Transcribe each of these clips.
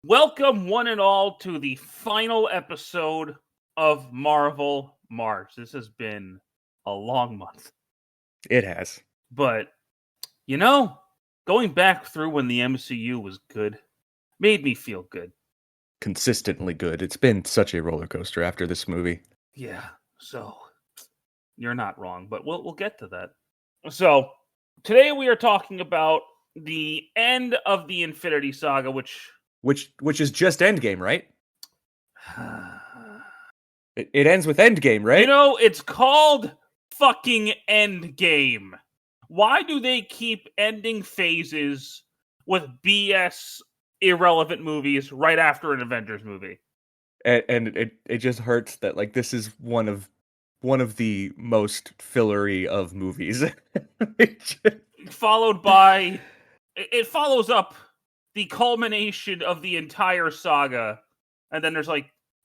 Welcome, one and all, to the final episode of Marvel March. This has been a long month. It has. But, going back through when the MCU was good made me feel good. Consistently good. It's been such a roller coaster after this movie. Yeah, so you're not wrong, but we'll get to that. So, today we are talking about the end of the Infinity Saga, which is just Endgame, right? It ends with Endgame, right? It's called fucking Endgame. Why do they keep ending phases with BS irrelevant movies right after an Avengers movie? And it just hurts that this is one of the most fillery of movies. Followed by it follows up the culmination of the entire saga, and then there's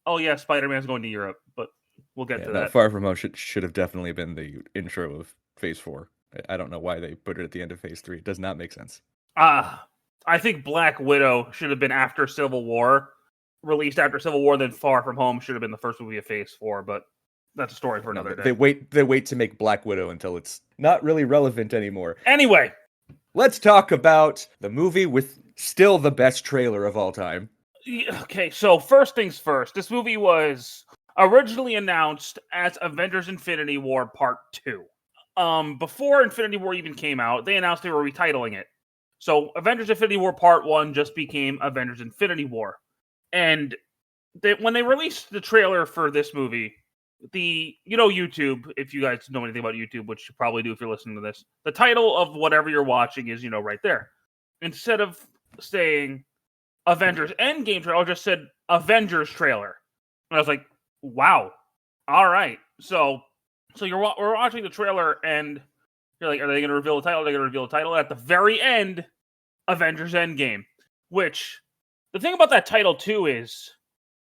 oh yeah, Spider-Man's going to Europe, but we'll get to that. Far From Home should have definitely been the intro of Phase 4. I don't know why they put it at the end of Phase 3. It does not make sense. I think Black Widow should have been after Civil War, released after Civil War, then Far From Home should have been the first movie of Phase 4, but that's a story for another day. They wait to make Black Widow until it's not really relevant anymore. Anyway, let's talk about the movie with still the best trailer of all time. Okay, so first things first. This movie was originally announced as Avengers Infinity War Part 2. Before Infinity War even came out, they announced they were retitling it. So Avengers Infinity War Part 1 just became Avengers Infinity War. And when they released the trailer for this movie, YouTube, if you guys know anything about YouTube, which you probably do if you're listening to this, the title of whatever you're watching is, right there. Instead of saying Avengers Endgame trailer, I just said Avengers trailer. And I was like, wow. All right. So we're watching the trailer and you're like, are they going to reveal the title? Are they going to reveal the title? At the very end, Avengers Endgame. Which, the thing about that title too is,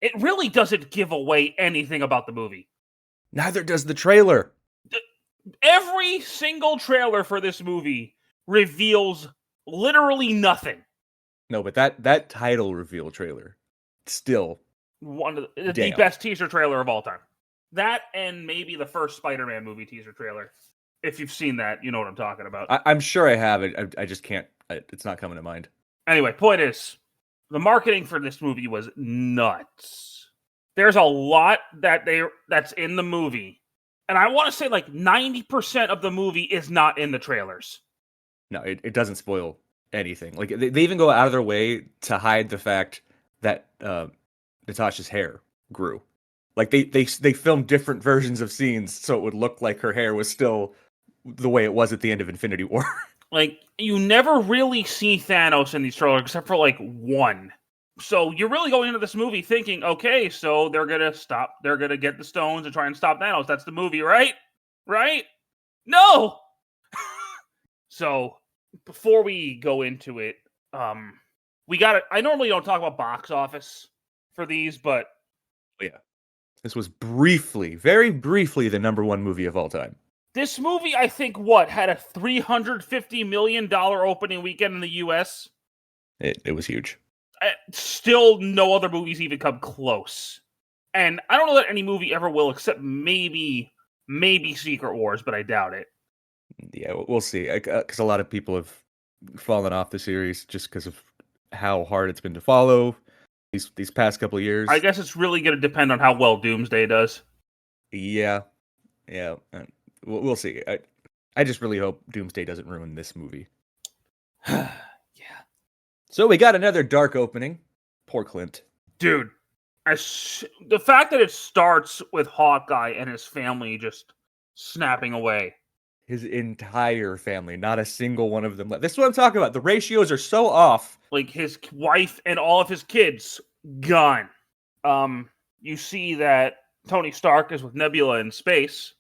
it really doesn't give away anything about the movie. Neither does the trailer. Every single trailer for this movie reveals literally nothing. No, but that title reveal trailer, still one of the best teaser trailer of all time. That and maybe the first Spider-Man movie teaser trailer. If you've seen that, you know what I'm talking about. I'm sure I have it. I just can't. It's not coming to mind. Anyway, point is, the marketing for this movie was nuts. There's a lot that's in the movie. And I want to say 90% of the movie is not in the trailers. No, it doesn't spoil anything. They even go out of their way to hide the fact that Natasha's hair grew. They filmed different versions of scenes so it would look like her hair was still the way it was at the end of Infinity War. You never really see Thanos in these trailers except for one. So you're really going into this movie thinking, okay, so they're going to get the stones and try and stop Thanos. That's the movie, right? Right? No! So, before we go into it, I normally don't talk about box office for these, but yeah. This was very briefly, the number one movie of all time. This movie, I think, had a $350 million opening weekend in the U.S.? It was huge. Still, no other movies even come close. And I don't know that any movie ever will, except maybe Secret Wars, but I doubt it. Yeah, we'll see. Because a lot of people have fallen off the series just because of how hard it's been to follow these past couple of years. I guess it's really going to depend on how well Doomsday does. Yeah. We'll see. I just really hope Doomsday doesn't ruin this movie. Yeah. So we got another dark opening. Poor Clint. Dude, the fact that it starts with Hawkeye and his family just snapping away. His entire family, not a single one of them left. This is what I'm talking about. The ratios are so off. His wife and all of his kids gone. You see that Tony Stark is with Nebula in space.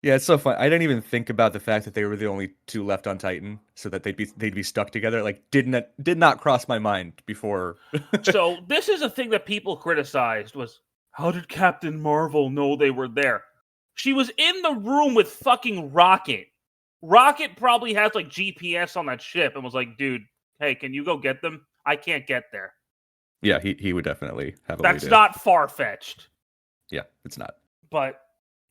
Yeah, it's so fun. I didn't even think about the fact that they were the only two left on Titan, so that they'd be stuck together. Did not cross my mind before. So this is a thing that people criticized was, how did Captain Marvel know they were there? She was in the room with fucking Rocket. Rocket probably has GPS on that ship and was like, dude, hey, can you go get them? I can't get there. Yeah, he would definitely have a That's lead in. not far-fetched. Yeah, it's not. But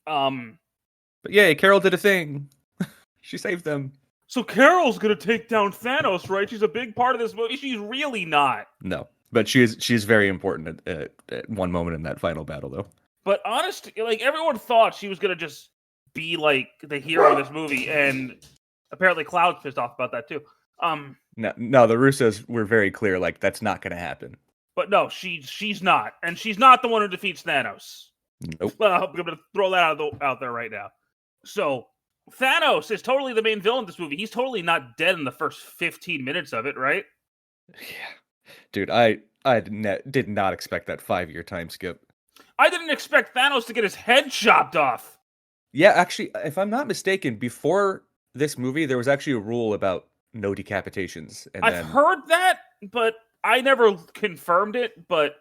But yeah, Carol did a thing. She saved them. so Carol's gonna take down Thanos, right? She's a big part of this movie. She's really not. No, but she's very important at one moment in that final battle, though. But honestly, like everyone thought she was gonna just be like the hero of this movie, and apparently Cloud's pissed off about that too. No, the Russos were very clear, like that's not going to happen. But no, she's not, and she's not the one who defeats Thanos. Nope. I'm gonna throw that out there right now. So Thanos is totally the main villain in this movie. He's totally not dead in the first 15 minutes of it, right? Yeah, dude, I did not expect that 5-year time skip. I didn't expect Thanos to get his head chopped off. Yeah, actually, if I'm not mistaken, before this movie, there was actually a rule about no decapitations. And I've heard that, but I never confirmed it. But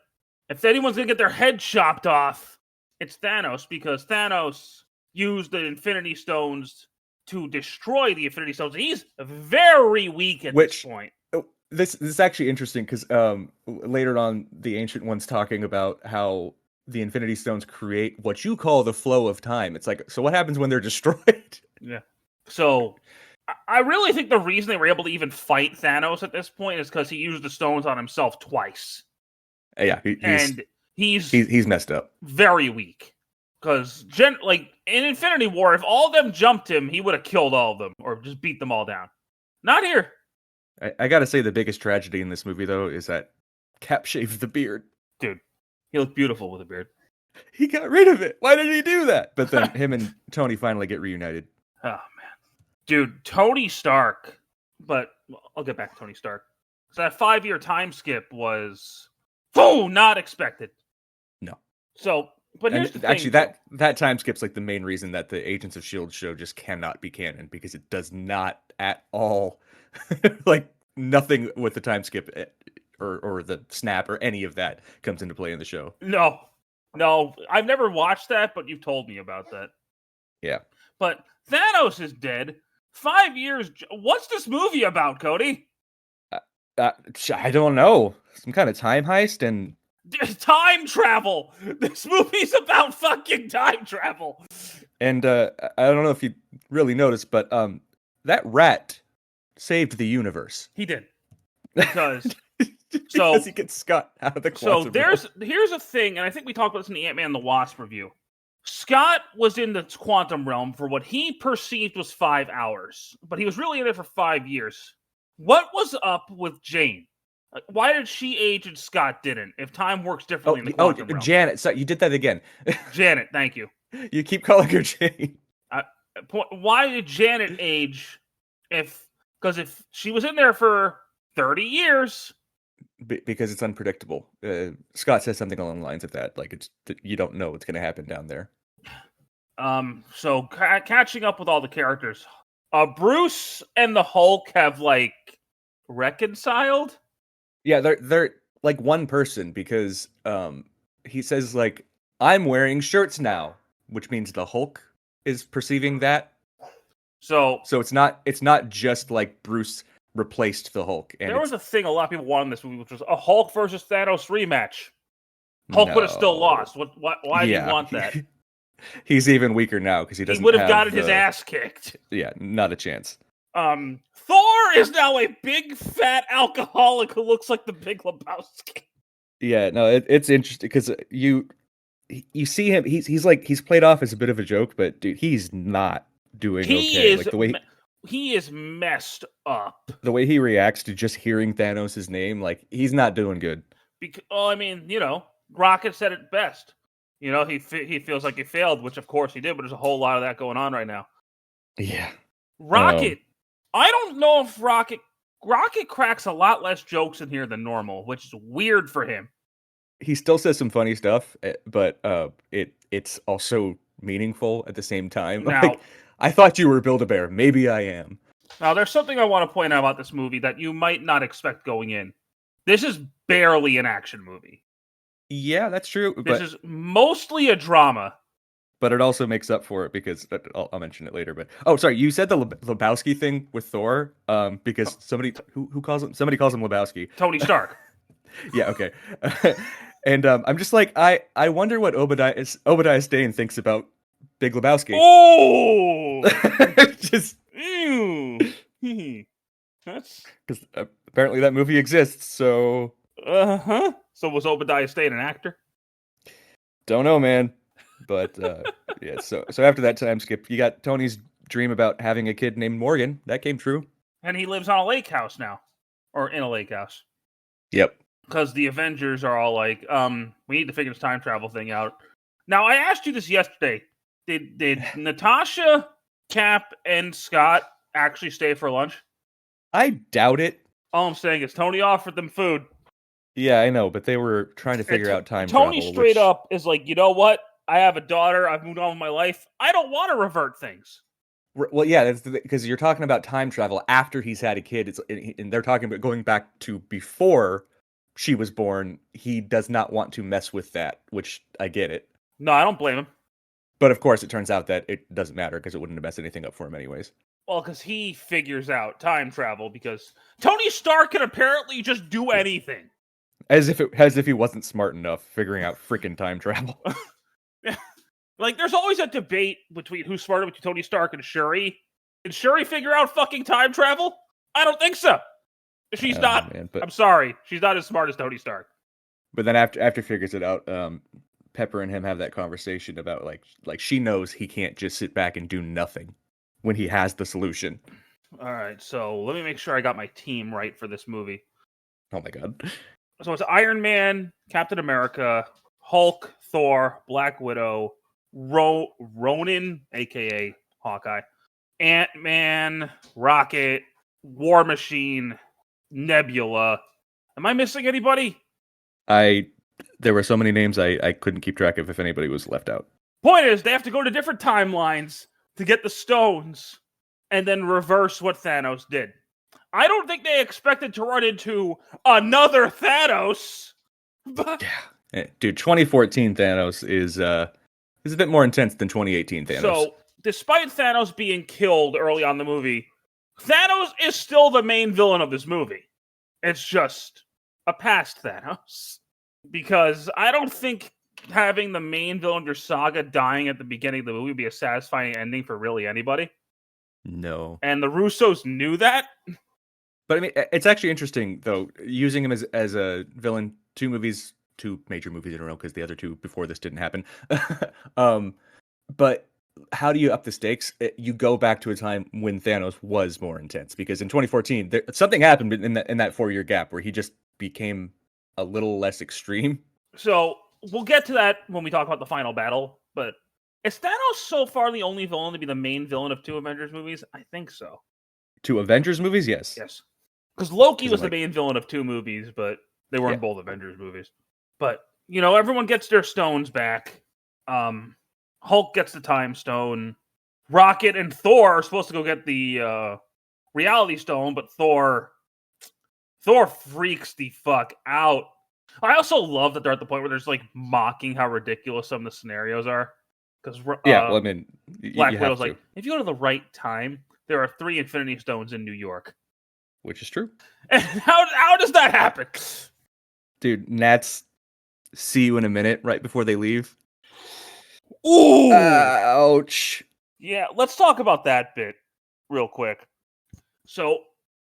if anyone's gonna get their head chopped off, it's Thanos, because Thanos used the Infinity Stones to destroy the Infinity Stones. He's very weak at this point. This is actually interesting because later on, the Ancient Ones talking about how the Infinity Stones create what you call the flow of time. It's like, so what happens when they're destroyed? Yeah. So I really think the reason they were able to even fight Thanos at this point is because he used the stones on himself twice. Yeah, he's messed up. Very weak. Because like in Infinity War, if all of them jumped him, he would have killed all of them or just beat them all down. Not here. I gotta say, the biggest tragedy in this movie, though, is that Cap shaved the beard. Dude, he looked beautiful with a beard. He got rid of it. Why did he do that? But then him and Tony finally get reunited. Oh, man. Dude, Tony Stark. But I'll get back to Tony Stark. So that 5-year time skip was not expected. No. So, but here's the thing. Actually, that time skip's like the main reason that the Agents of S.H.I.E.L.D. show just cannot be canon, because it does not at all, like, nothing with the time skip or the snap or any of that comes into play in the show. No, I've never watched that, but you've told me about that. Yeah. But Thanos is dead. 5 years. What's this movie about, Cody? I don't know. Some kind of time heist and time travel. This movie's about fucking time travel. And I don't know if you really noticed, but that rat saved the universe. He did. Because because he gets Scott out of the quantum realm. Here's a thing, and I think we talked about this in the Ant-Man and the Wasp review. Scott was in the quantum realm for what he perceived was 5 hours, but he was really in it for 5 years. What was up with Jane? Why did she age and Scott didn't? If time works differently in the quantum realm. Janet. So you did that again. Janet, thank you. You keep calling her Jane. Why did Janet age? Because if she was in there for 30 years. Because it's unpredictable. Scott says something along the lines of that. Like, you don't know what's going to happen down there. So catching up with all the characters. Bruce and the Hulk have, like, reconciled? Yeah, they're like one person, because he says, like, I'm wearing shirts now, which means the Hulk is perceiving that. So it's not just like Bruce replaced the Hulk. And there was a thing a lot of people wanted in this movie, which was a Hulk versus Thanos rematch. Hulk would have still lost. Why do you want that? He's even weaker now because he doesn't. He would have gotten his ass kicked. Yeah, not a chance. Thor is now a big fat alcoholic who looks like the Big Lebowski. Yeah, no, it's interesting because you see him. He's played off as a bit of a joke, but dude, he's not doing okay. Like the way he is messed up. The way he reacts to just hearing Thanos' name, like, he's not doing good. I mean, Rocket said it best. He feels like he failed, which of course he did, but there's a whole lot of that going on right now. Yeah. Rocket. I don't know if Rocket cracks a lot less jokes in here than normal, which is weird for him. He still says some funny stuff, but it's also meaningful at the same time. Now, like, I thought you were Build-A-Bear. Maybe I am. Now, there's something I want to point out about this movie that you might not expect going in. This is barely an action movie. Yeah, that's true. This is mostly a drama. But it also makes up for it because I'll mention it later. But sorry, you said the Lebowski thing with Thor, because somebody calls him Lebowski. Tony Stark. Yeah, okay. And I'm just like, I wonder what Obadiah Stane thinks about Big Lebowski. Oh, Just ew. That's because apparently that movie exists, so uh-huh. So was Obadiah Stane an actor? don't know, man. But yeah, so after that time skip, you got Tony's dream about having a kid named Morgan. That came true. And he lives on a lake house now, or in a lake house, Yep. because the Avengers are all like, we need to figure this time travel thing out. Now, I asked you this yesterday. Did Natasha, Cap, and Scott actually stay for lunch? I doubt it. All I'm saying is Tony offered them food. Yeah, I know, but they were trying to figure out time Tony travel. straight up is like, you know what? I have a daughter. I've moved on with my life. I don't want to revert things. Well, yeah, that's because you're talking about time travel after he's had a kid. And they're talking about going back to before she was born. He does not want to mess with that, which I get it. No, I don't blame him. But of course, it turns out that it doesn't matter because it wouldn't have messed anything up for him anyways. Well, because he figures out time travel because Tony Stark can apparently just do anything. As if he wasn't smart enough figuring out freaking time travel. Yeah. Like, there's always a debate between who's smarter between Tony Stark and Shuri. Did Shuri figure out fucking time travel? I don't think so. She's not. Man, I'm sorry. She's not as smart as Tony Stark. But then after figures it out, Pepper and him have that conversation about like she knows he can't just sit back and do nothing when he has the solution. All right, so let me make sure I got my team right for this movie. Oh my god. So it's Iron Man, Captain America, Hulk, Thor, Black Widow, Ronan, aka Hawkeye, Ant-Man, Rocket, War Machine, Nebula. Am I missing anybody? There were so many names I couldn't keep track of if anybody was left out. Point is, they have to go to different timelines to get the stones and then reverse what Thanos did. I don't think they expected to run into another Thanos. But Yeah. Dude, 2014 Thanos is a bit more intense than 2018 Thanos. So, despite Thanos being killed early on in the movie, Thanos is still the main villain of this movie. It's just a past Thanos. Because I don't think having the main villain or Saga dying at the beginning of the movie would be a satisfying ending for really anybody. No. And the Russos knew that. But I mean, it's actually interesting though, using him as a villain. Two major movies in a row because the other two before this didn't happen. But how do you up the stakes? You go back to a time when Thanos was more intense because in 2014 something happened in that 4-year gap where he just became a little less extreme. So we'll get to that when we talk about the final battle. But is Thanos so far the only villain to be the main villain of 2 Avengers movies? I think so. 2 Avengers movies, yes. Yes. Because Loki was the main villain of 2 movies, but they weren't both Avengers movies. But, everyone gets their stones back. Hulk gets the time stone. Rocket and Thor are supposed to go get the reality stone, but Thor freaks the fuck out. I also love that they're at the point where there's like mocking how ridiculous some of the scenarios are. Because well, I mean, Black Widow's like, if you go to the right time, there are 3 Infinity Stones in New York. Which is true. And how does that happen? Dude, Nats see you in a minute right before they leave. Ooh! Ouch. Yeah, let's talk about that bit real quick. So,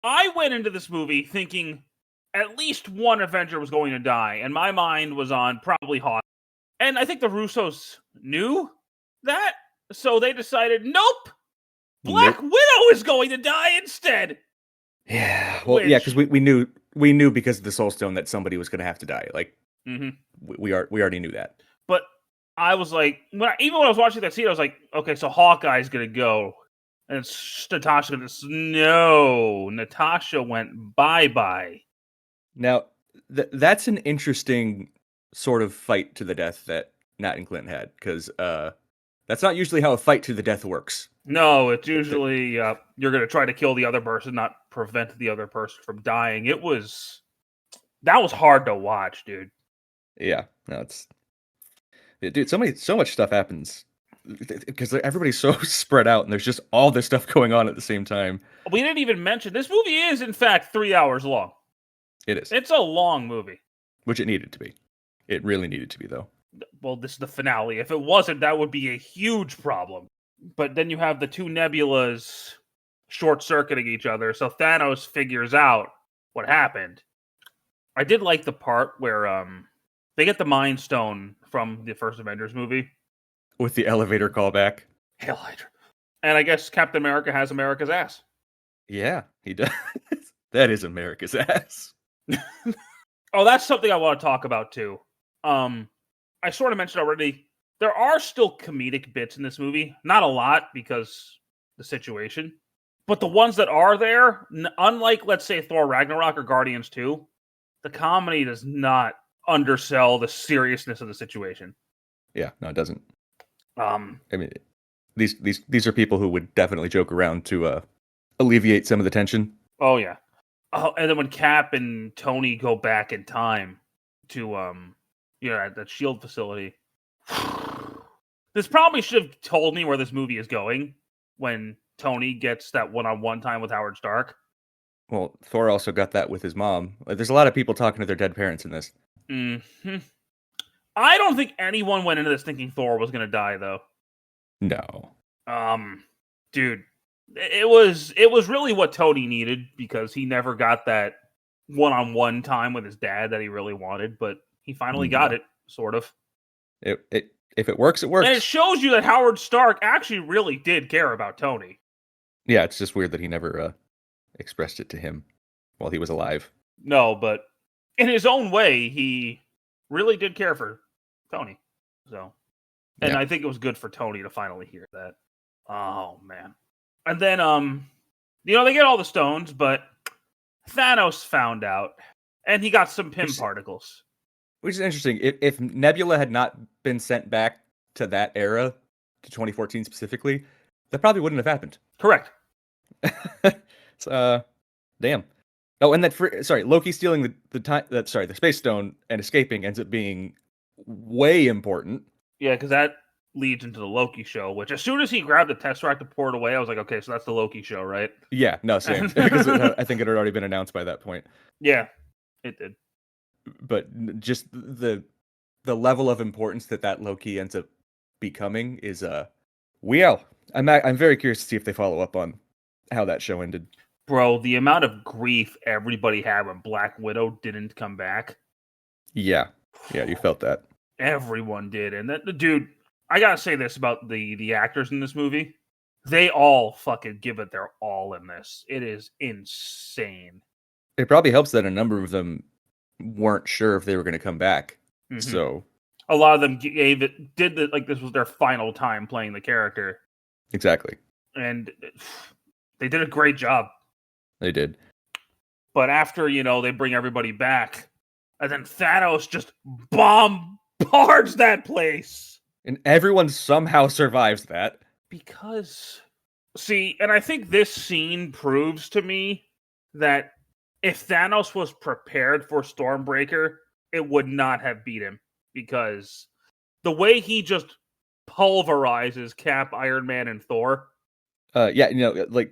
I went into this movie thinking at least one Avenger was going to die, and my mind was on probably Hawk. And I think the Russos knew that, so they decided, nope! Black Widow is going to die instead! Yeah, well, yeah, because we knew because of the Soul Stone that somebody was going to have to die. Like, we already knew that. But I was like, even when I was watching that scene, I was like, okay, so Hawkeye's going to go. And it's Natasha going to... No, Natasha went bye-bye. Now, that's an interesting sort of fight to the death that Nat and Clint had, because that's not usually how a fight to the death works. No, it's usually you're going to try to kill the other person, not prevent the other person from dying. That was hard to watch, dude. Yeah, no, dude. So much stuff happens because everybody's so spread out, and there's just all this stuff going on at the same time. We didn't even mention this movie is in fact 3 hours long. It is. It's a long movie. which it needed to be. It really needed to be, though. Well, this is the finale. If it wasn't, that would be a huge problem. But then you have the two nebulas short-circuiting each other, so Thanos figures out what happened. I did like the part where they get the Mind Stone from the first Avengers movie. With the elevator callback. Hail Hydra. And I guess Captain America has America's ass. Yeah, he does. That is America's ass. Oh, that's something I want to talk about, too. I sort of mentioned already, there are still comedic bits in this movie. Not a lot, because the situation. But the ones that are there, unlike, let's say, Thor Ragnarok or Guardians 2, the comedy does not undersell the seriousness of the situation. Yeah, no, it doesn't. I mean, these are people who would definitely joke around to alleviate some of the tension. Oh, yeah. Oh, and then when Cap and Tony go back in time to that SHIELD facility. This probably should have told me where this movie is going when Tony gets that one-on-one time with Howard Stark. Well, Thor also got that with his mom. There's a lot of people talking to their dead parents in this. Mm-hmm. I don't think anyone went into this thinking Thor was going to die, though. No. Dude, it was really what Tony needed because he never got that one-on-one time with his dad that he really wanted, but he finally got it, sort of. If it works, it works. And it shows you that Howard Stark actually really did care about Tony. Yeah, it's just weird that he never expressed it to him while he was alive. No, but in his own way, he really did care for Tony. So, and I think it was good for Tony to finally hear that. Oh, man. And then, they get all the stones, but Thanos found out, and he got some Pym particles. Which is interesting. If Nebula had not been sent back to that era, to 2014 specifically, that probably wouldn't have happened. Correct. Damn. Oh, and Loki stealing the Space Stone and escaping ends up being way important. Yeah, because that leads into the Loki show, which as soon as he grabbed the Tesseract to pour it away, I was like, okay, so that's the Loki show, right? Yeah, no, same. Because I think it had already been announced by that point. Yeah, it did. But just the level of importance that Loki ends up becoming is I'm very curious to see if they follow up on how that show ended. Bro, the amount of grief everybody had when Black Widow didn't come back. Yeah, you felt that. Everyone did, and dude, I gotta say this about the actors in this movie. They all fucking give it their all in this. It is insane. It probably helps that a number of them weren't sure if they were going to come back. Mm-hmm. So a lot of them this was their final time playing the character. Exactly. And they did a great job. They did. But after, they bring everybody back, and then Thanos just bombards that place. And everyone somehow survives that. Because, and I think this scene proves to me that if Thanos was prepared for Stormbreaker, it would not have beat him. Because the way he just pulverizes Cap, Iron Man, and Thor. The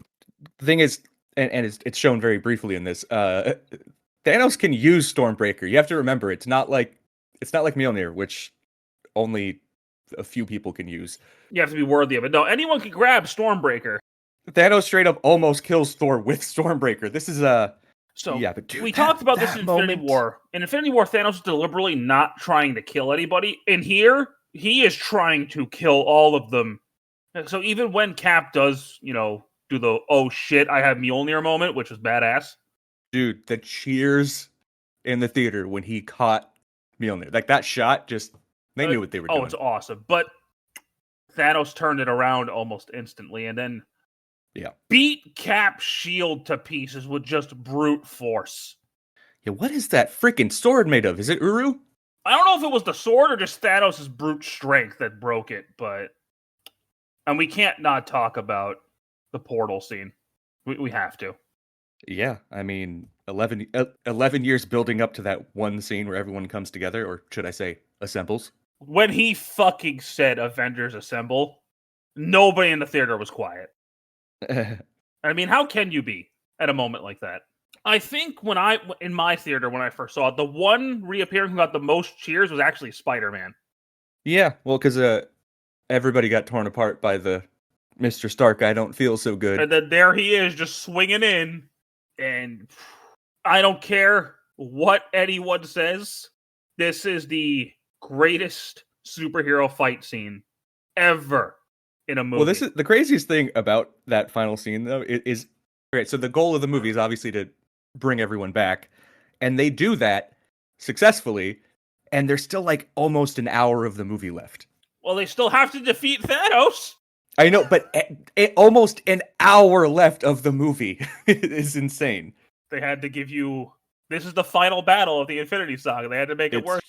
thing is, and it's shown very briefly in this, Thanos can use Stormbreaker. You have to remember, it's not like Mjolnir, which only a few people can use. You have to be worthy of it. No, anyone can grab Stormbreaker. Thanos straight up almost kills Thor with Stormbreaker. This is but dude, we talked about this in Infinity War. In Infinity War, Thanos is deliberately not trying to kill anybody. And here, he is trying to kill all of them. So even when Cap does, do the, oh shit, I have Mjolnir moment, which was badass. Dude, the cheers in the theater when he caught Mjolnir. Like that shot, they knew what they were doing. Oh, it's awesome. But Thanos turned it around almost instantly and then beat Cap's shield to pieces with just brute force. Yeah, what is that freaking sword made of? Is it Uru? I don't know if it was the sword or just Thanos' brute strength that broke it, but... And we can't not talk about the portal scene. We have to. Yeah, I mean, 11 years building up to that one scene where everyone comes together, or should I say, assembles. When he fucking said Avengers Assemble, nobody in the theater was quiet. I mean, how can you be at a moment like that? I think in my theater when I first saw it, the one reappearing who got the most cheers was actually Spider-Man. Yeah, well, because everybody got torn apart by the Mr. Stark. I don't feel so good. And then there he is, just swinging in, and I don't care what anyone says. This is the greatest superhero fight scene ever in a movie. Well, this is the craziest thing about that final scene, though. Is okay. So the goal of the movie is obviously to bring everyone back, and they do that successfully. And there's still like almost an hour of the movie left. Well, they still have to defeat Thanos. I know, but almost an hour left of the movie is insane. They had to give you. This is the final battle of the Infinity Saga. They had to make it work.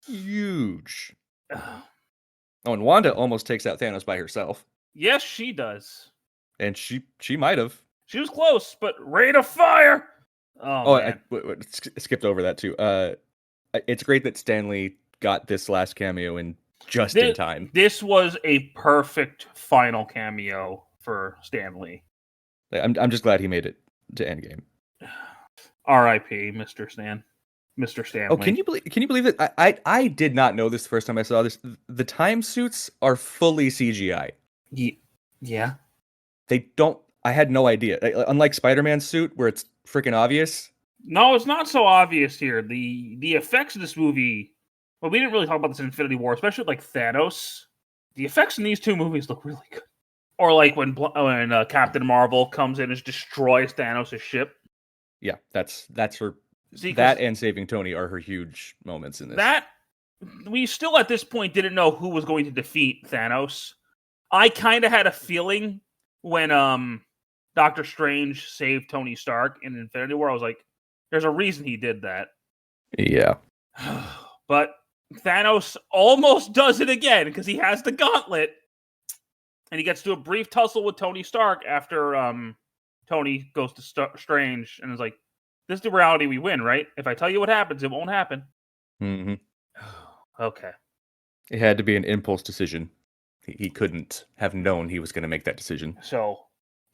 Huge. Oh, and Wanda almost takes out Thanos by herself. Yes, she does. And she might have. She was close, but Rain of Fire. Oh man. I skipped over that too. It's great that Stanley got this last cameo in in time. This was a perfect final cameo for Stan Lee. I'm just glad he made it to Endgame. R.I.P. Mr. Stan. Mr. Stanley. Oh, can you believe that? I did not know this the first time I saw this. The time suits are fully CGI. Yeah. They don't. I had no idea. Unlike Spider-Man's suit, where it's freaking obvious. No, it's not so obvious here. The effects of this movie. Well, we didn't really talk about this in Infinity War, especially like Thanos. The effects in these two movies look really good. Or like when Captain Marvel comes in and destroys Thanos' ship. Yeah, that's her. That and saving Tony are her huge moments in this. That we still at this point didn't know who was going to defeat Thanos. I kind of had a feeling when Doctor Strange saved Tony Stark in Infinity War. I was like, "There's a reason he did that." Yeah, but Thanos almost does it again because he has the gauntlet, and he gets to a brief tussle with Tony Stark after Tony goes to Strange and is like, "This is the reality we win, right? If I tell you what happens, it won't happen." Mm-hmm. Okay. It had to be an impulse decision. He couldn't have known he was going to make that decision. So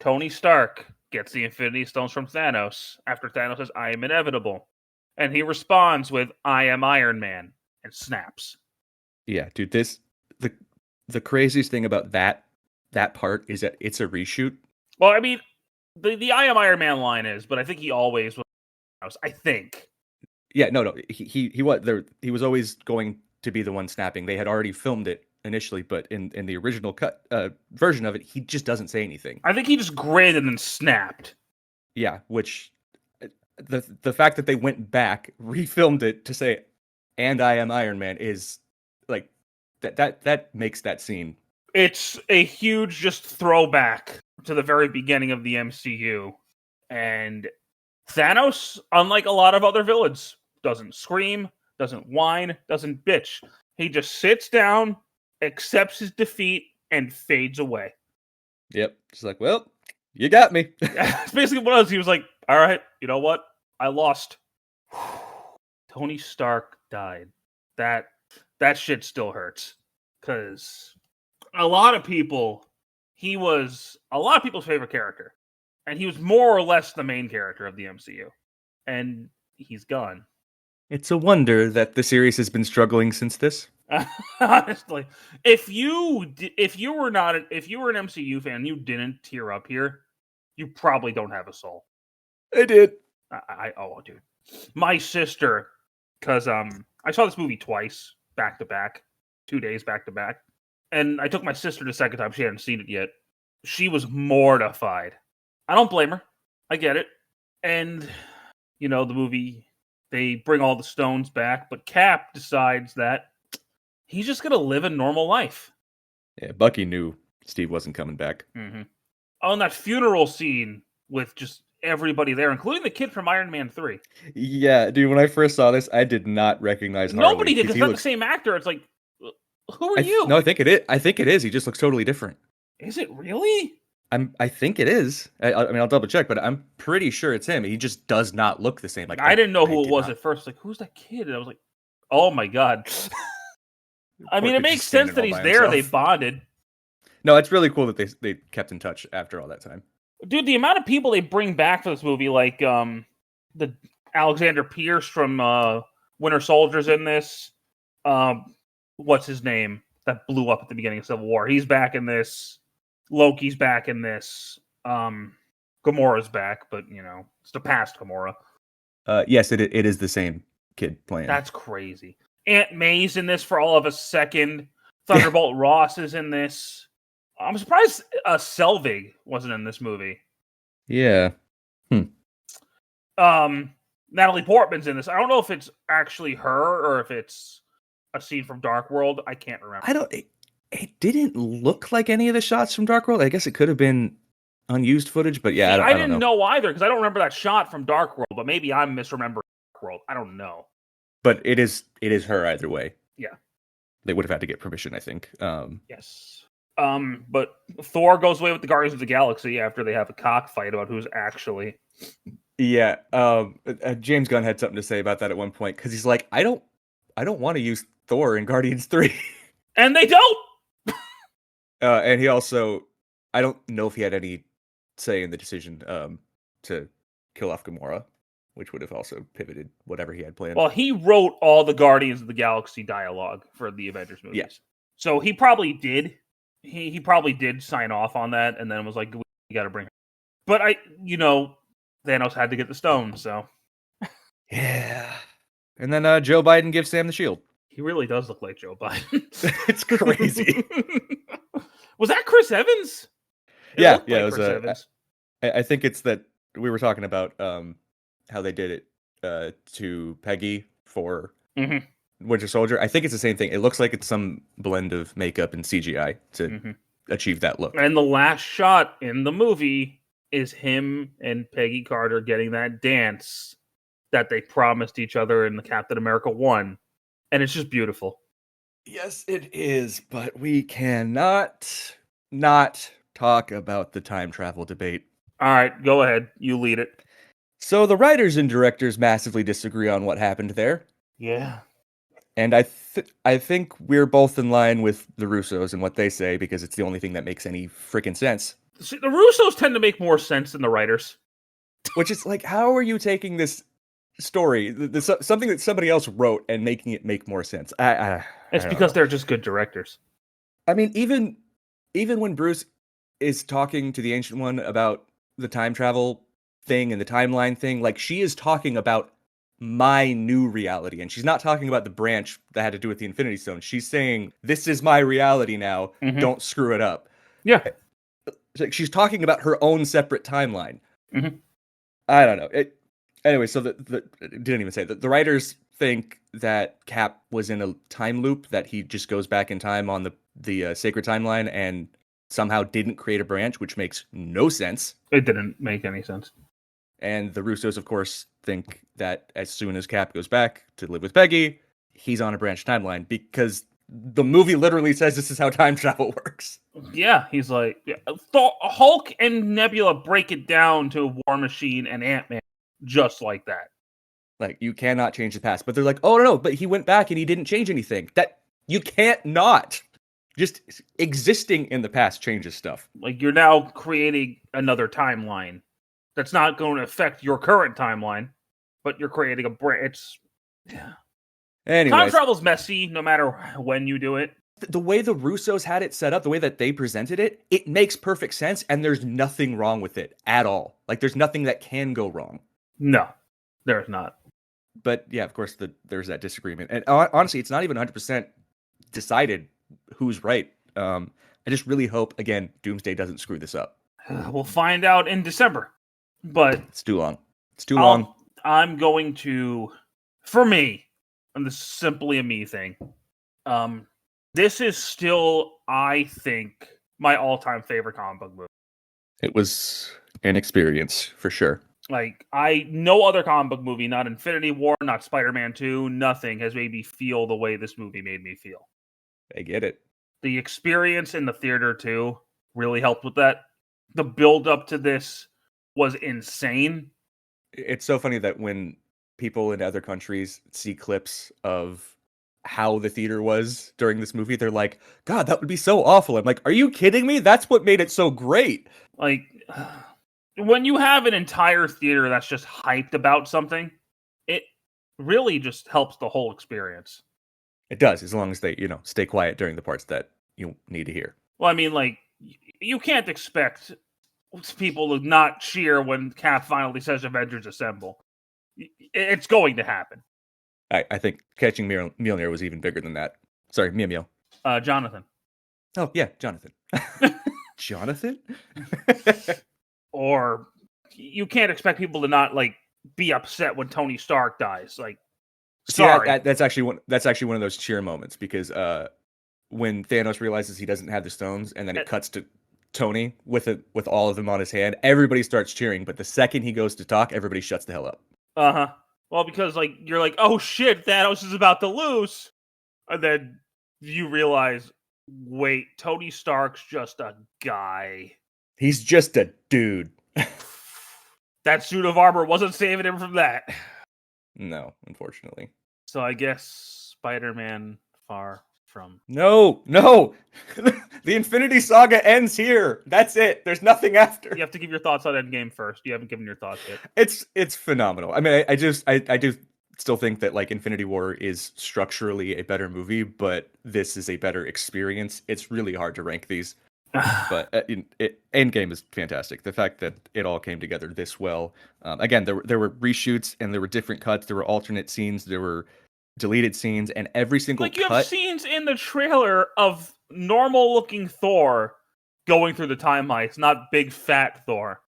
Tony Stark gets the Infinity Stones from Thanos after Thanos says, "I am inevitable." And he responds with, "I am Iron Man," and snaps. Yeah, dude, the craziest thing about that part is that it's a reshoot. Well, I mean, the "I am Iron Man" line is, but I think he always was. I think. Yeah, no, he was there. He was always going to be the one snapping. They had already filmed it initially, but in the original cut version of it, he just doesn't say anything. I think he just grinned and then snapped. Yeah, which the fact that they went back, refilmed it to say, "And I am Iron Man," is like that makes that scene. It's a huge just throwback to the very beginning of the MCU. And Thanos, unlike a lot of other villains, doesn't scream, doesn't whine, doesn't bitch. He just sits down, accepts his defeat, and fades away. Yep. Just like, well, you got me. That's basically what it was. He was like, all right, you know what? I lost. Tony Stark died. That shit still hurts. Because a lot of people's favorite character. And he was more or less the main character of the MCU. And he's gone. It's a wonder that the series has been struggling since this. Honestly, if you were an MCU fan and you didn't tear up here, you probably don't have a soul. I did. Oh, dude. My sister, because I saw this movie twice, back to back, 2 days back to back. And I took my sister the second time. She hadn't seen it yet. She was mortified. I don't blame her. I get it. And, the movie, they bring all the stones back, but Cap decides that he's just going to live a normal life. Yeah, Bucky knew Steve wasn't coming back. Mm-hmm. On that funeral scene with just everybody there, including the kid from Iron Man 3. Yeah, dude, when I first saw this, I did not recognize Harley. Nobody did, because it's not the same actor. It's like, who are you? No, I think it is. I think it is. He just looks totally different. Is it really? I think it is. I mean, I'll double check, but I'm pretty sure it's him. He just does not look the same. Like I didn't know who it was at first. Like, who's that kid? And I was like, oh my god. I mean, it makes sense that he's there. They bonded. No, it's really cool that they kept in touch after all that time. Dude, the amount of people they bring back for this movie, like the Alexander Pierce from Winter Soldier's in this. What's his name that blew up at the beginning of Civil War? He's back in this. Loki's back in this. Gamora's back, but it's the past Gamora. Yes, it is the same kid playing. That's crazy. Aunt May's in this for all of a second. Thunderbolt Ross is in this. I'm surprised Selvig wasn't in this movie. Yeah. Natalie Portman's in this. I don't know if it's actually her or if it's a scene from Dark World. I can't remember. It didn't look like any of the shots from Dark World. I guess it could have been unused footage, but yeah, I didn't know either because I don't remember that shot from Dark World. But maybe I'm misremembering Dark World. I don't know. But it is her either way. Yeah, they would have had to get permission, I think. Yes. But Thor goes away with the Guardians of the Galaxy after they have a cockfight about who's actually. Yeah. James Gunn had something to say about that at one point because he's like, I don't want to use Thor in Guardians 3. And they don't. And he also, I don't know if he had any say in the decision to kill off Gamora, which would have also pivoted whatever he had planned. Well, he wrote all the Guardians of the Galaxy dialogue for the Avengers movies. Yeah. So he probably did. He probably did sign off on that and then was like, we got to bring her. But Thanos had to get the stone, so. Yeah. And then Joe Biden gives Sam the shield. He really does look like Joe Biden. It's crazy. Was that Chris Evans? It was Chris Evans. I think it's that we were talking about how they did it to Peggy for Winter Soldier. I think it's the same thing. It looks like it's some blend of makeup and CGI to achieve that look. And the last shot in the movie is him and Peggy Carter getting that dance that they promised each other in the Captain America 1. And it's just beautiful. Yes, it is, but we cannot not talk about the time travel debate. All right, go ahead. You lead it. So the writers and directors massively disagree on what happened there. Yeah. And I think we're both in line with the Russos and what they say because it's the only thing that makes any freaking sense. See, the Russos tend to make more sense than the writers. Which is like, how are you taking this story, something that somebody else wrote, and making it make more sense? It's because they're just good directors. I mean, even when Bruce is talking to the Ancient One about the time travel thing and the timeline thing, like, she is talking about my new reality, and she's not talking about the branch that had to do with the Infinity Stone. She's saying, this is my reality now, don't screw it up. Yeah. She's talking about her own separate timeline. I don't know. Anyway, so didn't even say that the writers think that Cap was in a time loop, that he just goes back in time on the sacred timeline and somehow didn't create a branch, which makes no sense. It didn't make any sense. And the Russos, of course, think that as soon as Cap goes back to live with Peggy, he's on a branch timeline because the movie literally says this is how time travel works. Yeah, he's like, Hulk and Nebula break it down to War Machine and Ant-Man just like that. Like, you cannot change the past. But they're like, oh, no, but he went back and he didn't change anything. That you can't not. Just existing in the past changes stuff. Like, you're now creating another timeline that's not going to affect your current timeline, but you're creating a branch. Yeah. Anyways, time travel's messy no matter when you do it. The way the Russos had it set up, the way that they presented it, it makes perfect sense, and there's nothing wrong with it at all. Like, there's nothing that can go wrong. No, there's not. But yeah, of course, there's that disagreement. And honestly, it's not even 100% decided who's right. I just really hope, again, Doomsday doesn't screw this up. We'll find out in December. But it's too long. It's too long. I'm going to, for me, and this is simply a me thing, this is still, I think, my all-time favorite comic book movie. It was an experience, for sure. Like, no other comic book movie, not Infinity War, not Spider-Man 2, nothing has made me feel the way this movie made me feel. I get it. The experience in the theater, too, really helped with that. The build-up to this was insane. It's so funny that when people in other countries see clips of how the theater was during this movie, they're like, God, that would be so awful. I'm like, are you kidding me? That's what made it so great. Like, when you have an entire theater that's just hyped about something, it really just helps the whole experience. It does, as long as they, stay quiet during the parts that you need to hear. Well, I mean, like, you can't expect people to not cheer when Cap finally says Avengers Assemble. It's going to happen. I think catching Mjolnir was even bigger than that. Sorry, Mew. Jonathan. Oh, yeah, Jonathan. Jonathan? Or you can't expect people to not, like, be upset when Tony Stark dies. Like, sorry. See, that's actually one of those cheer moments, because when Thanos realizes he doesn't have the stones, and then it cuts to Tony with all of them on his hand, everybody starts cheering. But the second he goes to talk, everybody shuts the hell up. Well, because like you're like, oh shit, Thanos is about to lose, and then you realize, wait, Tony Stark's just a guy. He's just a dude. That suit of armor wasn't saving him from that. No, unfortunately. So I guess Spider-Man Far From. No. The Infinity Saga ends here. That's it. There's nothing after. You have to give your thoughts on Endgame first. You haven't given your thoughts yet. It's phenomenal. I mean, I do still think that like Infinity War is structurally a better movie, but this is a better experience. It's really hard to rank these. But Endgame is fantastic. The fact that it all came together this well. Again, there were reshoots, and there were different cuts. There were alternate scenes. There were deleted scenes, and every single you have scenes in the trailer of normal looking Thor going through the time heights, not big fat Thor.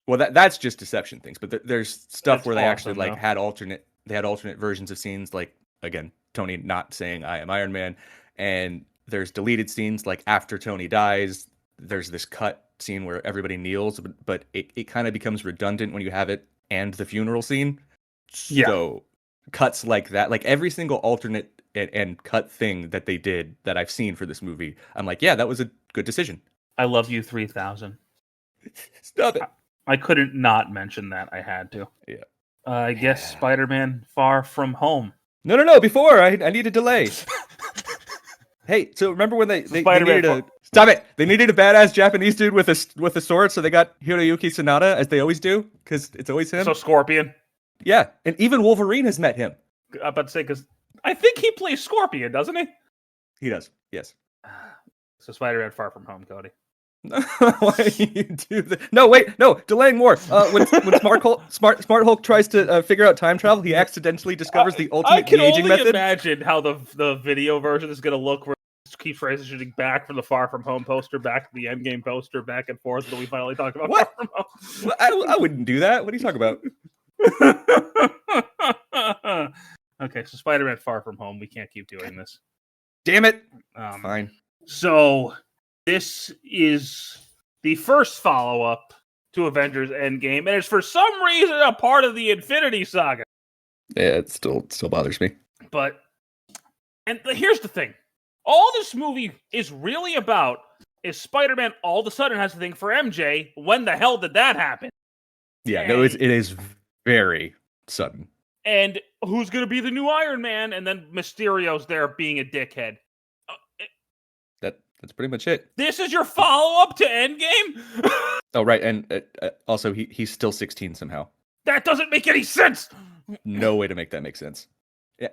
Well, that's just deception things, but there's stuff That's where they awesome, actually though. had alternate versions of scenes, like, again, Tony not saying I am Iron Man, and there's deleted scenes like after Tony dies. There's this cut scene where everybody kneels, but it kind of becomes redundant when you have it and the funeral scene. Yeah. So cuts like that, like every single alternate and cut thing that they did that I've seen for this movie, I'm like, yeah, that was a good decision. I love you 3000. Stop it. I couldn't not mention that. I had to. Yeah. I guess Spider-Man Far From Home. No. Before I need a delay. Hey, so remember when they needed a stop it? They needed a badass Japanese dude with a sword, so they got Hiroyuki Sanada, as they always do, because it's always him. So Scorpion. Yeah, and even Wolverine has met him. I'm about to say, because I think he plays Scorpion, doesn't he? He does. Yes. So Spider-Man Far From Home, Cody. Why do you do that? No, wait, no, delaying more. When Smart Hulk tries to figure out time travel, he accidentally discovers the ultimate de-aging method. I can only imagine how the video version is going to look, where it keeps transitioning back from the Far From Home poster back to the Endgame poster, back and forth until we finally talk about what? Far From Home. I wouldn't do that. What are you talking about? Okay, so Spider-Man Far From Home. We can't keep doing this. Damn it. Fine. So this is the first follow-up to Avengers Endgame, and it's for some reason a part of the Infinity Saga. Yeah, it still bothers me. But, and here's the thing. All this movie is really about is Spider-Man all of a sudden has a thing for MJ. When the hell did that happen? Yeah, no, it is very sudden. And who's going to be the new Iron Man? And then Mysterio's there being a dickhead. That's pretty much it. This is your follow-up to Endgame? Oh, right, and also he's still 16 somehow. That doesn't make any sense! No way to make that make sense.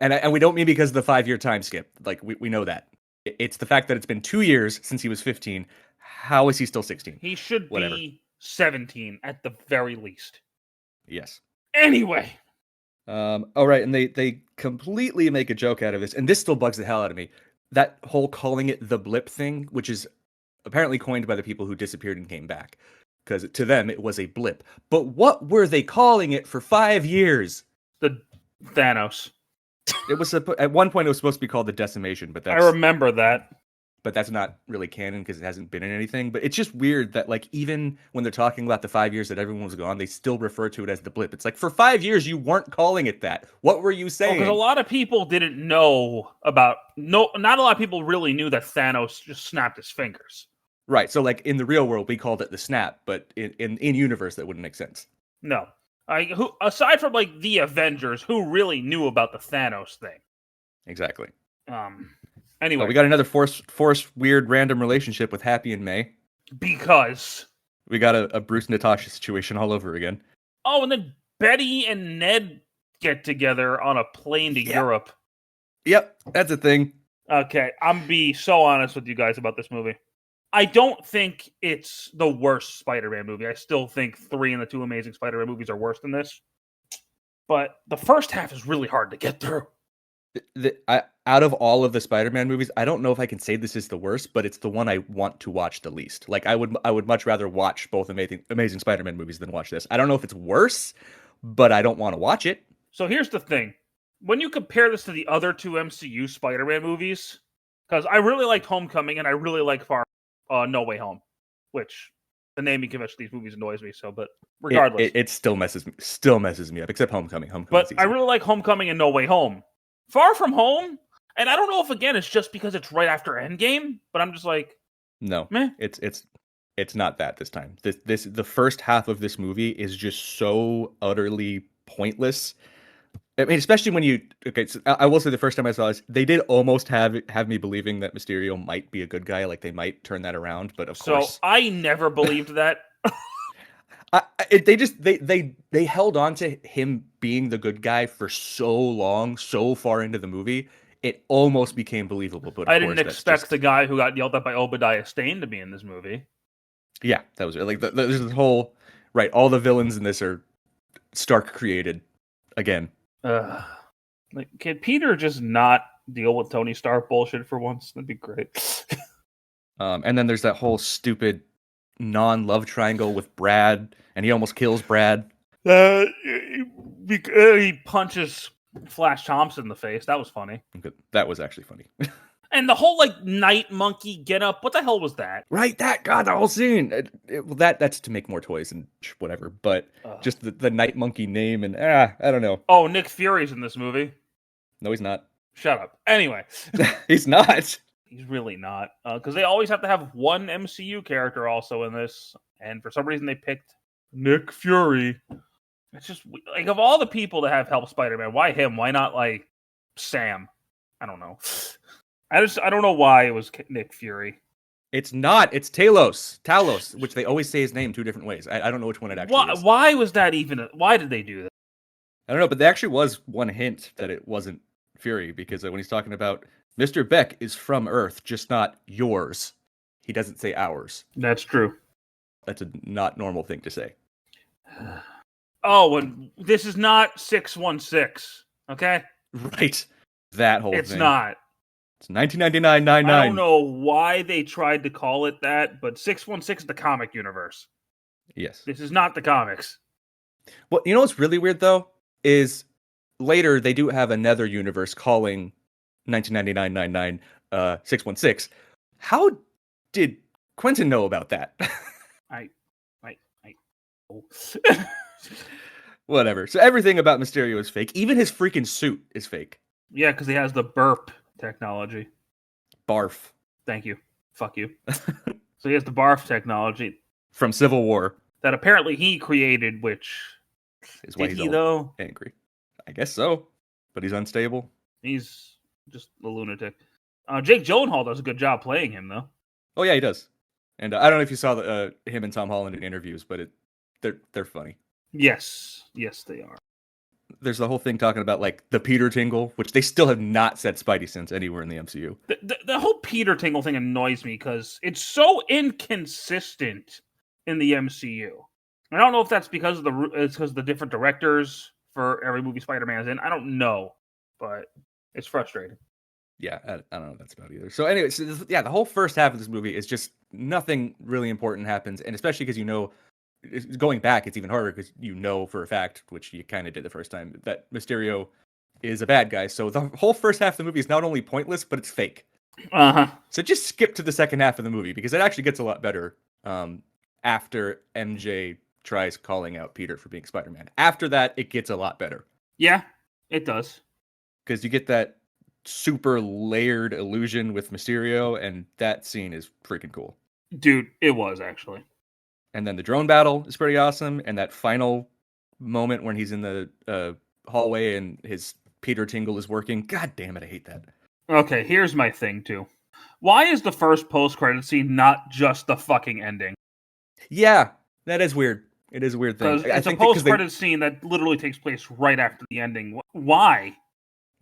And we don't mean because of the 5-year time skip. Like, we know that. It's the fact that it's been 2 years since he was 15. How is he still 16? He should be 17 at the very least. Yes. Anyway. All right, and they completely make a joke out of this, and this still bugs the hell out of me. That whole calling it the blip thing, which is apparently coined by the people who disappeared and came back, because to them it was a blip. But what were they calling it for 5 years? The Thanos. It was at one point it was supposed to be called the decimation, but I remember that. But that's not really canon because it hasn't been in anything. But it's just weird that, like, even when they're talking about the 5 years that everyone was gone, they still refer to it as the blip. It's like, for 5 years, you weren't calling it that. What were you saying? Because a lot of people didn't know about... not a lot of people really knew that Thanos just snapped his fingers. Right. So, like, in the real world, we called it the snap. But in universe, that wouldn't make sense. No. Aside from, like, the Avengers, who really knew about the Thanos thing? Exactly. Anyway. We got another forced weird random relationship with Happy and May. Because We got a Bruce Natasha situation all over again. Oh, and then Betty and Ned get together on a plane to Europe. Yep, that's a thing. Okay, I'm be so honest with you guys about this movie. I don't think it's the worst Spider-Man movie. I still think 3 and the 2 Amazing Spider-Man movies are worse than this. But the first half is really hard to get through. Out of all of the Spider-Man movies, I don't know if I can say this is the worst, but it's the one I want to watch the least. Like I would much rather watch both Amazing Spider-Man movies than watch this. I don't know if it's worse, but I don't want to watch it. So here's the thing. When you compare this to the other 2 MCU Spider-Man movies, because I really liked Homecoming and I really like No Way Home, which the naming convention of these movies annoys me. So, but regardless, it still messes me up. Except Homecoming. But I really like Homecoming and No Way Home. Far From Home, and I don't know if again it's just because it's right after Endgame, but I'm just like, no, meh. It's not that this time. The first half of this movie is just so utterly pointless. I mean, especially when so I will say the first time I saw this, they did almost have me believing that Mysterio might be a good guy, like they might turn that around, but of course. So I never believed that. They held on to him being the good guy for so long, so far into the movie, it almost became believable. But I didn't expect the guy who got yelled at by Obadiah Stane to be in this movie. Yeah, that was like there's this whole right. All the villains in this are Stark created again. Like, can Peter just not deal with Tony Stark bullshit for once? That'd be great. And then there's that whole stupid non-love triangle with Brad, and he almost kills Brad. He punches Flash Thompson in the face. That was funny. That was actually funny. And the whole like night monkey get up. What the hell was that? Right, that whole scene. That's to make more toys and whatever. But just the night monkey name and I don't know. Oh, Nick Fury's in this movie. No, he's not. Shut up. Anyway, he's not. He's really not. Because they always have to have one MCU character also in this, and for some reason they picked Nick Fury. It's just like of all the people to have help Spider-Man, why him? Why not like Sam? I don't know. I don't know why it was Nick Fury. It's not. It's Talos, which they always say his name 2 different ways. I don't know which one it actually is. Why was that even? Why did they do that? I don't know, but there actually was one hint that it wasn't Fury, because when he's talking about Mr. Beck is from Earth, just not yours. He doesn't say ours. That's true. That's a not normal thing to say. Oh, and this is not 616, okay? Right. That whole thing. It's not. It's 1999-99. I don't know why they tried to call it that, but 616 is the comic universe. Yes. This is not the comics. Well, you know what's really weird, though, is later they do have another universe calling 1999-99 616. How did Quentin know about that? Whatever. So everything about Mysterio is fake. Even his freaking suit is fake. Yeah, because he has the burp technology. Barf. Thank you. Fuck you. So he has the barf technology. From Civil War. That apparently he created, which... Is why did he's he, though? Angry. I guess so. But he's unstable. He's just a lunatic. Jake Gyllenhaal does a good job playing him, though. Oh, yeah, he does. And I don't know if you saw him and Tom Holland in interviews, but they're funny. Yes, they are. There's the whole thing talking about like the Peter Tingle, which they still have not said Spidey sense anywhere in the MCU. The whole Peter Tingle thing annoys me because it's so inconsistent in the MCU. I don't know if that's because of the different directors for every movie Spider-Man's in. I don't know, but it's frustrating. Yeah, I don't know what that's about either. So anyway, the whole first half of this movie is just nothing really important happens, and especially because going back, it's even harder because for a fact, which you kind of did the first time, that Mysterio is a bad guy. So the whole first half of the movie is not only pointless, but it's fake. So just skip to the second half of the movie because it actually gets a lot better after MJ tries calling out Peter for being Spider-Man. After that, it gets a lot better. Yeah, it does. Because you get that super layered illusion with Mysterio, and that scene is freaking cool. Dude, it was actually. And then the drone battle is pretty awesome, and that final moment when he's in the hallway and his Peter Tingle is working. God damn it, I hate that. Okay, here's my thing, too. Why is the first post-credit scene not just the fucking ending? Yeah, That is weird. It is a weird thing. Because I it's a think because post-credit scene that literally takes place right after the ending. Why?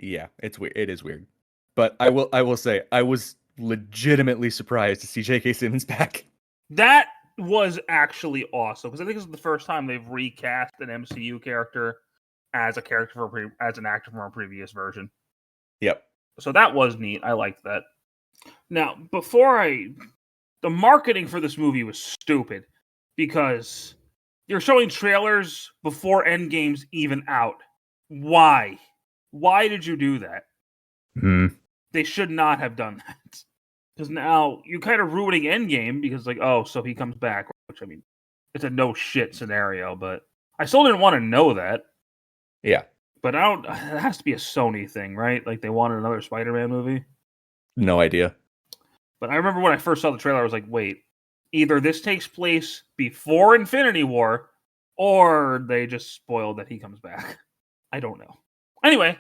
yeah, it's weird. It is weird. But I will say I was legitimately surprised to see J.K. Simmons back. That was actually awesome because I think this is the first time they've recast an MCU character as a character as an actor from a previous version. Yep. So that was neat. I liked that. Now, the marketing for this movie was stupid because you're showing trailers before Endgame's even out. Why? Why did you do that? They should not have done that. Because now you're kind of ruining Endgame because, like, oh, so he comes back. Which, I mean, it's a no shit scenario, but I still didn't want to know that. Yeah. But I don't. It has to be a Sony thing, right? Like they wanted another Spider-Man movie. No idea. But I remember when I first saw the trailer, I was like, wait, either this takes place before Infinity War, or they just spoiled that he comes back. I don't know. Anyway,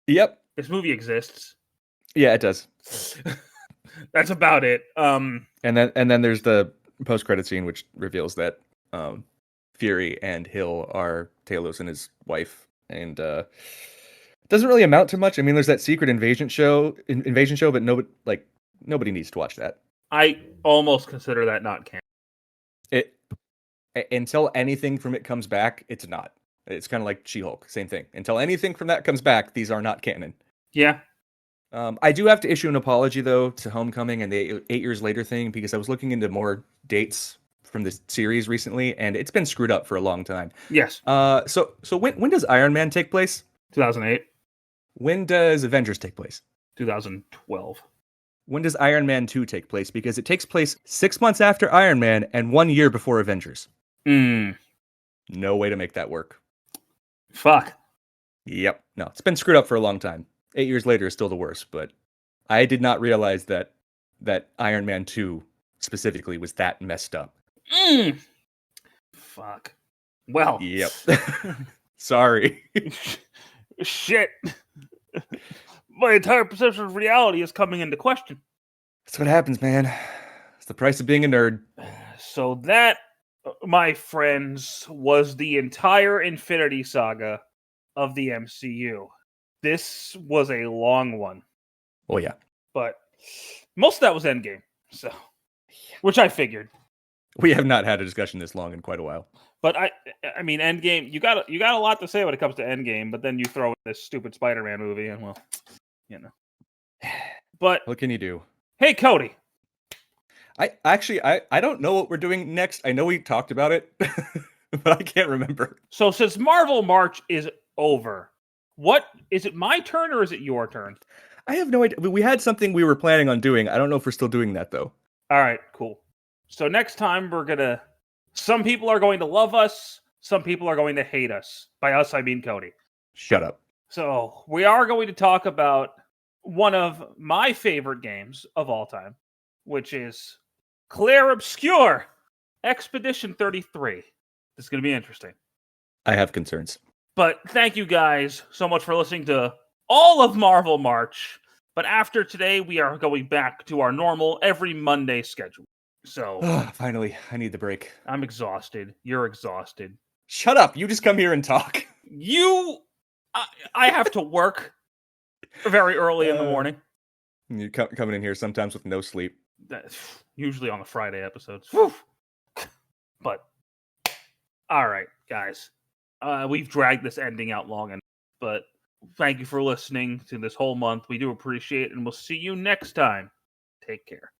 Yep. this movie exists. Yeah, it does. That's about it. And then there's the post-credit scene which reveals that Fury and Hill are Talos and his wife, and doesn't really amount to much. I mean, there's that secret invasion show, but nobody needs to watch that. I almost consider that not canon. It until anything from it comes back, it's not. It's kind of like She-Hulk, same thing. Until anything from that comes back, these are not canon. Yeah. I do have to issue an apology though to Homecoming and the 8 years later thing because I was looking into more dates from this series recently, and it's been screwed up for a long time. Yes. So when does Iron Man take place? 2008. When does Avengers take place? 2012. When does Iron Man 2 take place? Because it takes place 6 months after Iron Man and 1 year before Avengers. No way to make that work. Fuck. Yep. No, it's been screwed up for a long time. 8 years later is still the worst, but I did not realize that Iron Man 2 specifically was that messed up. Fuck. Well. Yep. Sorry. Shit. My entire perception of reality is coming into question. That's what happens, man. It's the price of being a nerd. So that, my friends, was the entire Infinity Saga of the MCU. This was a long one. Oh, yeah. But most of that was Endgame. So, which I figured. We have not had a discussion this long in quite a while. But I mean, Endgame. You got a lot to say when it comes to Endgame, but then you throw in this stupid Spider-Man movie, and well, you know. But what can you do? Hey, Cody. I don't know what we're doing next. I know we talked about it, but I can't remember. So since Marvel March is over, what is it? My turn or is it your turn? I have no idea. We had something we were planning on doing. I don't know if we're still doing that though. All right, cool. So next time we're gonna. Some people are going to love us. Some people are going to hate us. By us, I mean Cody. Shut up. So we are going to talk about one of my favorite games of all time, which is Claire Obscure Expedition 33. This is going to be interesting. I have concerns. But thank you guys so much for listening to all of Marvel March. But after today, we are going back to our normal every Monday schedule. So finally, I need the break. I'm exhausted. You're exhausted. Shut up. You just come here and talk. I have to work very early in the morning. You coming in here sometimes with no sleep. Usually on the Friday episodes. Whew. But, all right, guys. We've dragged this ending out long enough. But thank you for listening to this whole month. We do appreciate it, and we'll see you next time. Take care.